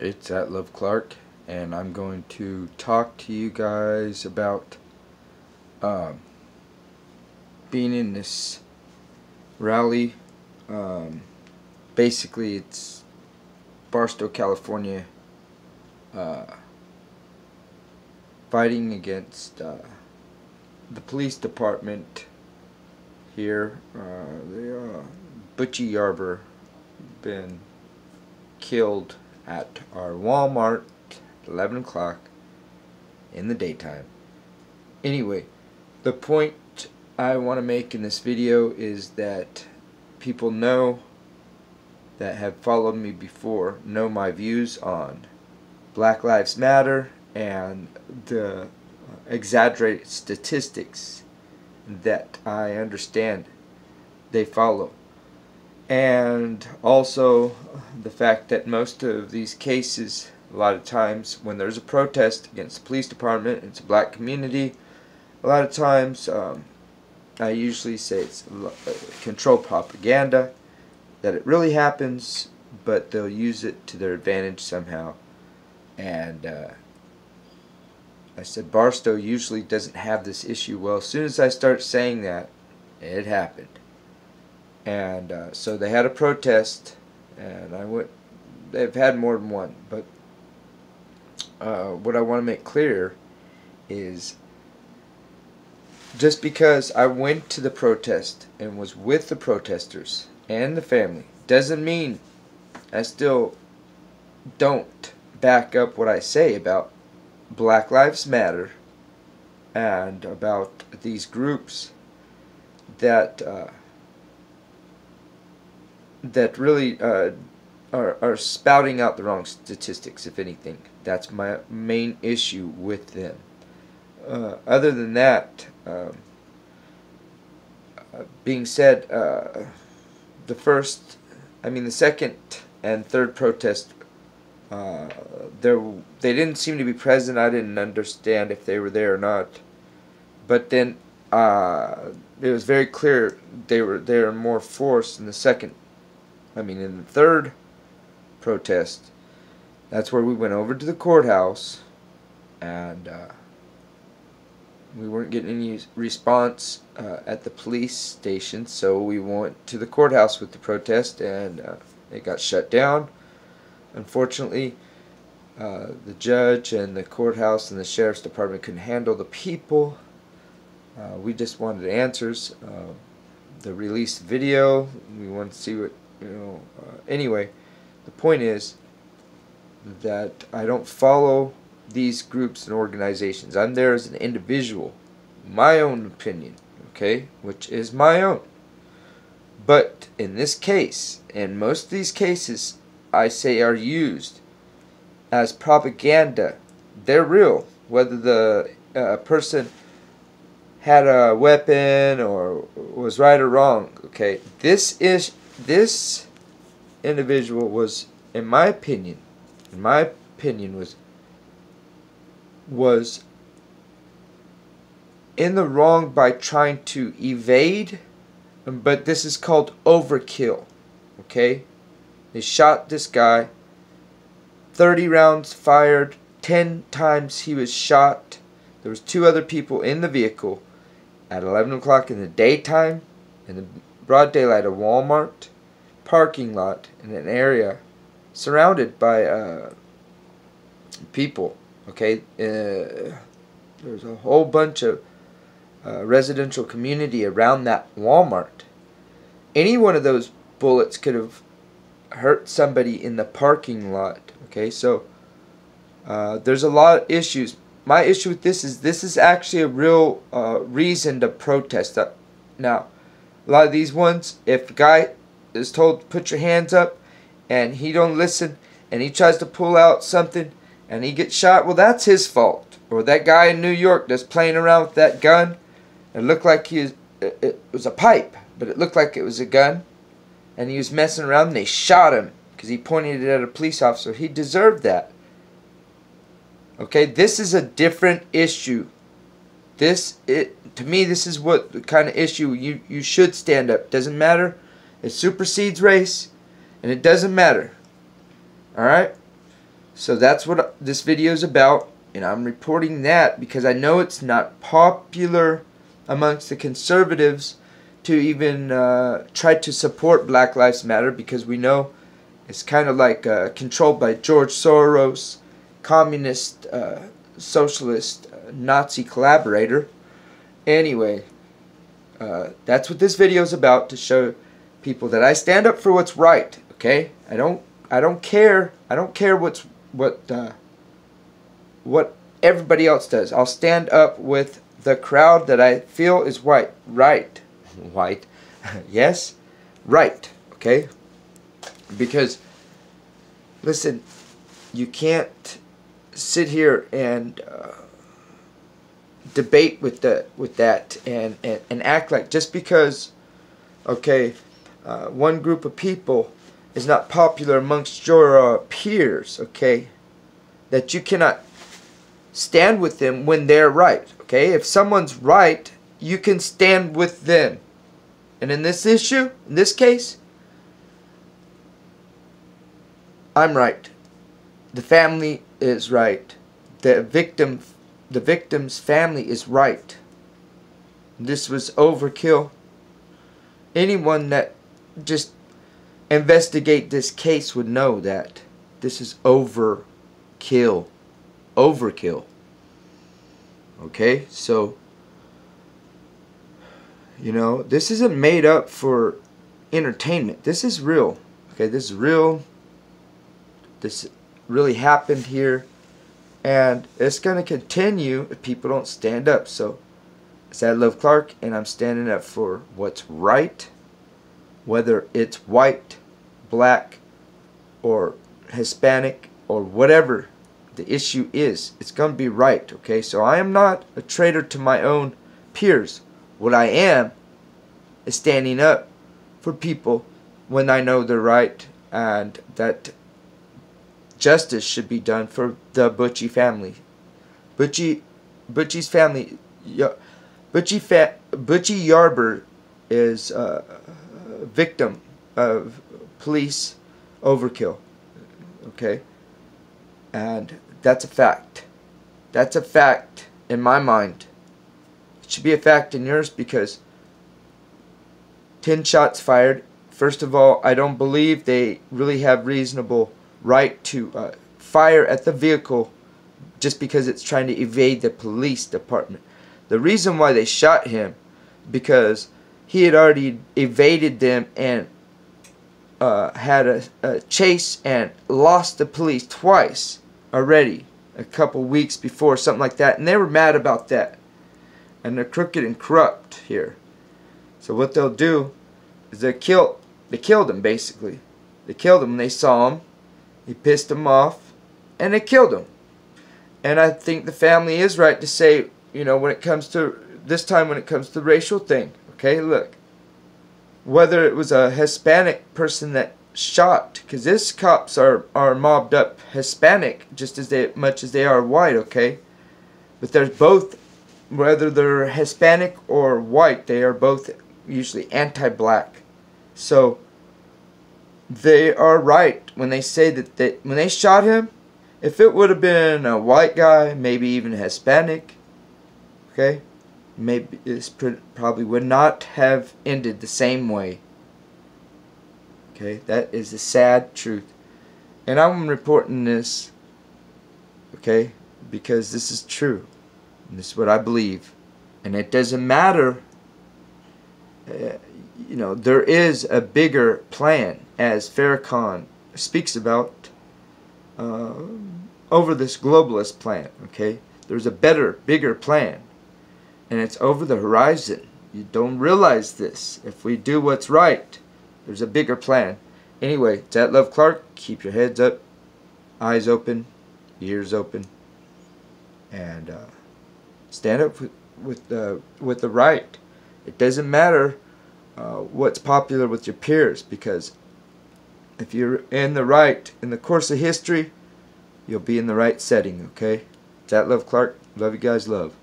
It's at Love Clark, and I'm going to talk to you guys about being in this rally. Basically, it's Barstow, California, fighting against the police department here. Butchie Yarber been killed at our Walmart at 11 o'clock in the daytime. Anyway, the point I want to make in this video is that people that have followed me before know my views on Black Lives Matter and the exaggerated statistics that I understand they follow, and also the fact that most of these cases, a lot of times when there's a protest against the police department, it's a black community, a lot of times I usually say it's controlled propaganda, that it really happens, but they'll use it to their advantage somehow. And I said Barstow usually doesn't have this issue. Well, as soon as I start saying that, it happened. And so they had a protest, and they've had more than one, but what I want to make clear is just because I went to the protest and was with the protesters and the family doesn't mean I still don't back up what I say about Black Lives Matter and about these groups that really are spouting out the wrong statistics. If anything, that's my main issue with them. Other than that, being said, the second and third protest, they didn't seem to be present. I didn't understand if they were there or not. But then it was very clear they were there in more force in the in the third protest. That's where we went over to the courthouse, and we weren't getting any response at the police station, so we went to the courthouse with the protest, and it got shut down. Unfortunately, the judge and the courthouse and the sheriff's department couldn't handle the people. We just wanted answers. The released video, we wanted to see what, anyway, the point is that I don't follow these groups and organizations. I'm there as an individual, my own opinion, okay, which is my own. But in this case, and most of these cases I say are used as propaganda, they're real, whether the person had a weapon or was right or wrong, okay. This individual was, in my opinion, was in the wrong by trying to evade, but this is called overkill, okay. They shot this guy, 30 rounds fired, 10 times he was shot. There was 2 other people in the vehicle at 11 o'clock in the daytime, in the broad daylight of Walmart parking lot, in an area surrounded by people, okay. There's a whole bunch of residential community around that Walmart. Any one of those bullets could have hurt somebody in the parking lot, okay. So there's a lot of issues. My issue with this is actually a real reason to protest. Now, a lot of these ones, if a guy is told to put your hands up and he don't listen and he tries to pull out something and he gets shot, well, that's his fault. Or that guy in New York that's playing around with that gun, it looked like it was a pipe, but it looked like it was a gun, and he was messing around and they shot him because he pointed it at a police officer. He deserved that. Okay, this is a different issue. To me, this is what the kind of issue you should stand up. Doesn't matter. It supersedes race, and it doesn't matter. Alright? So that's what this video is about, and I'm reporting that because I know it's not popular amongst the conservatives to even try to support Black Lives Matter, because we know it's kind of like controlled by George Soros, communist, socialist, Nazi collaborator. Anyway, that's what this video is about, to show people that I stand up for what's right. Okay, I don't care what everybody else does. I'll stand up with the crowd that I feel is right. Yes, right. Okay, because listen, you can't sit here and debate with that and act like just because, okay, one group of people is not popular amongst your peers, okay, that you cannot stand with them when they're right. Okay, if someone's right, you can stand with them. And in this issue, in this case, I'm right. The family is right. The victim's family is right. This was overkill. Anyone that just investigate this case would know that this is overkill. Overkill. Okay, so you know, this isn't made up for entertainment. This is real. Okay, this is real. This really happened here, and it's going to continue if people don't stand up. So it's I Love Clark, and I'm standing up for what's right, whether it's white, black, or Hispanic, or whatever the issue is. It's going to be right. Okay, so I am not a traitor to my own peers. What I am is standing up for people when I know they're right, and that justice should be done for the Butchie family. Butchie's family. Butchie Yarber is a victim of police overkill. Okay, and that's a fact. That's a fact in my mind. It should be a fact in yours, because 10 shots fired. First of all, I don't believe they really have reasonable right to fire at the vehicle just because it's trying to evade the police department. The reason why they shot him, because he had already evaded them and had a chase and lost the police twice already a couple weeks before, something like that, and they were mad about that. And they're crooked and corrupt here. So what they'll do is they killed him, basically. They killed him when they saw him. He pissed them off, and they killed him. And I think the family is right to say, you know, when it comes to this time, when it comes to the racial thing, okay, look, whether it was a Hispanic person that shot, because these cops are mobbed up Hispanic just as much as they are white, okay, but there's both, whether they're Hispanic or white, they are both usually anti-black. So they are right when they say that when they shot him, if it would have been a white guy, maybe even Hispanic, okay, maybe this probably would not have ended the same way. Okay, that is the sad truth. And I'm reporting this, okay, because this is true. And this is what I believe. And it doesn't matter, you know, there is a bigger plan, as Farrakhan speaks about, over this globalist plan, okay? There's a better, bigger plan. And it's over the horizon. You don't realize this. If we do what's right, there's a bigger plan. Anyway, it's at Love Clark. Keep your heads up, eyes open, ears open, and stand up with the right. It doesn't matter what's popular with your peers, because if you're in the right in the course of history, you'll be in the right setting. Okay, it's at Love Clark. Love you guys. Love.